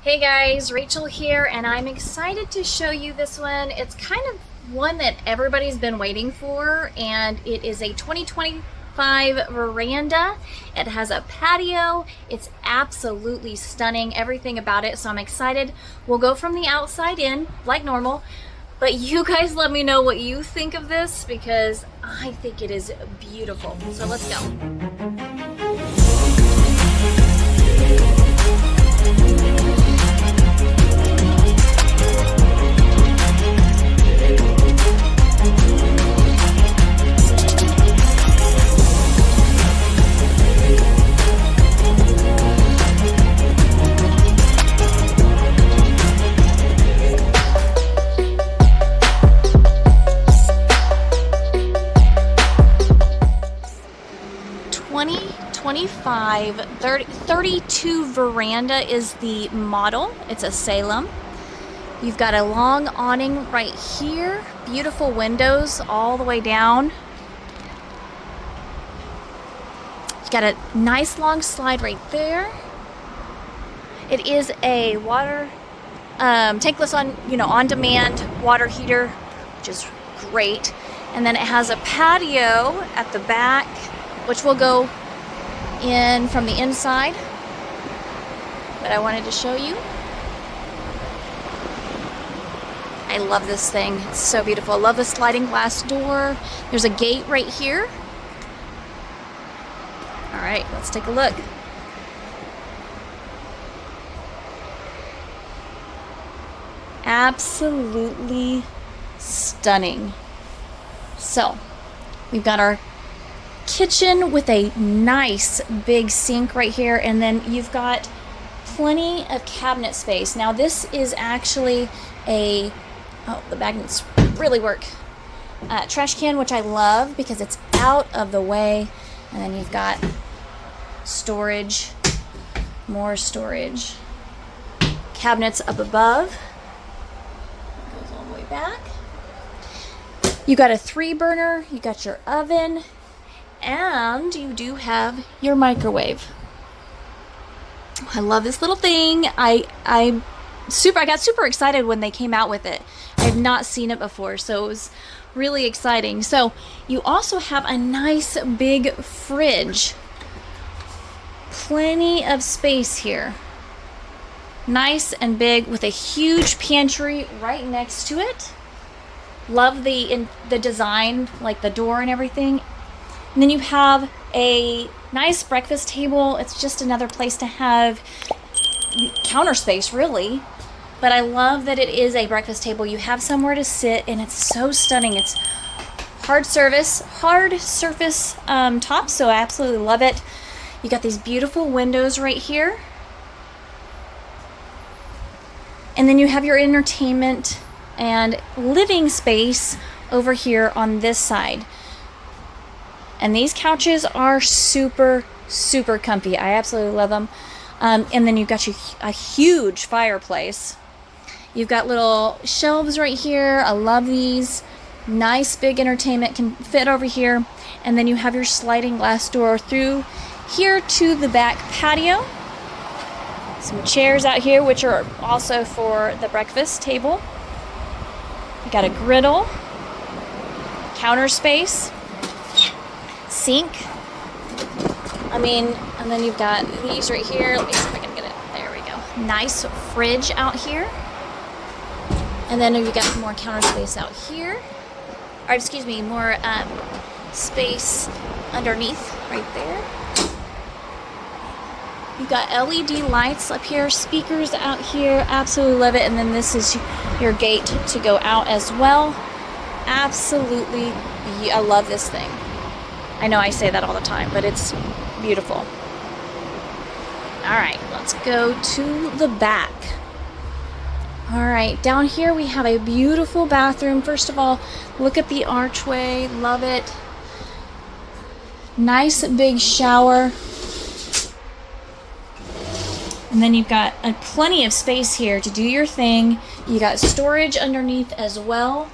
Hey guys, Rachel here, and I'm excited to show you this one. It's kind of one that everybody's been waiting for, and it is a 2025 veranda. It has a patio. It's absolutely stunning, everything about it, so I'm excited. We'll go from the outside in, like normal, but you guys let me know what you think of this, because I think it is beautiful. So let's go. 2025 32 veranda is the model. It's a SALEM. You've got a long awning right here, beautiful windows all the way down. You've got a nice long slide right there. It is a water tankless on-demand water heater, which is great. And then it has a patio at the back, which will go in from the inside, but I wanted to show you. I love this thing. It's so beautiful. I love the sliding glass door. There's a gate right here. All right, let's take a look. Absolutely stunning. So, we've got our kitchen with a nice big sink right here, and then you've got plenty of cabinet space. Now this is actually the magnets really work. Trash can, which I love because it's out of the way, and then you've got storage, more storage, cabinets up above, it goes all the way back. You got a 3-burner, you got your oven, and you do have your microwave. I love this little thing. I got super excited when they came out with it. I have not seen it before, so it was really exciting. So you also have a nice big fridge. Plenty of space here. Nice and big with a huge pantry right next to it. Love the design, like the door and everything. And then you have a nice breakfast table. It's just another place to have counter space, really. But I love that it is a breakfast table. You have somewhere to sit, and it's so stunning. It's hard surface top, so I absolutely love it. You got these beautiful windows right here. And then you have your entertainment and living space over here on this side. And these couches are super, super comfy. I absolutely love them. And then you've got a huge fireplace. You've got little shelves right here. I love these. Nice big entertainment can fit over here. And then you have your sliding glass door through here to the back patio. Some chairs out here, which are also for the breakfast table. You got a griddle, counter space, sink. And then you've got these right here. Let me see if I can get it. There we go. Nice fridge out here. And then you've got more counter space out here. Or excuse me, more space underneath right there. You've got LED lights up here, speakers out here. Absolutely love it. And then this is your gate to go out as well. Absolutely, I love this thing. I know I say that all the time, but it's beautiful. All right, let's go to the back. All right, down here we have a beautiful bathroom. First of all, look at the archway, love it. Nice big shower. And then you've got plenty of space here to do your thing. You got storage underneath as well.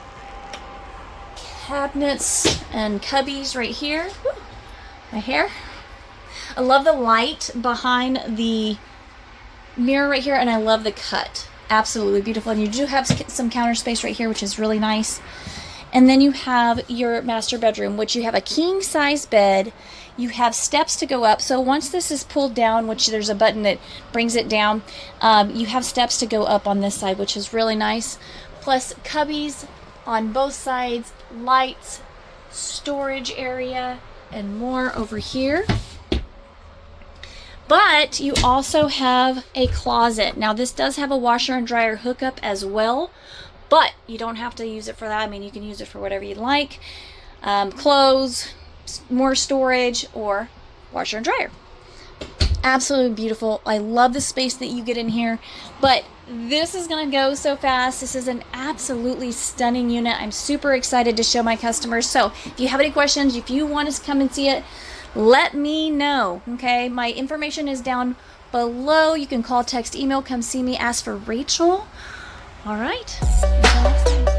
Cabinets and cubbies right here. Woo, my hair. I love the light behind the mirror right here, and I love the cut. Absolutely beautiful. And you do have some counter space right here, which is really nice. And then you have your master bedroom, which you have a king size bed. You have steps to go up. So once this is pulled down, which there's a button that brings it down, you have steps to go up on this side, which is really nice. Plus cubbies on both sides, lights, storage area, and more over here. But you also have a closet. Now this does have a washer and dryer hookup as well, but you don't have to use it for that. I mean, you can use it for whatever you like. Clothes, more storage, or washer and dryer. Absolutely beautiful. I love the space that you get in here, but this is gonna go so fast. This is an absolutely stunning unit. I'm super excited to show my customers. So if you have any questions, if you want us to come and see it, let me know, okay? My information is down below. You can call, text, email, come see me, ask for Rachel. All right, until next time.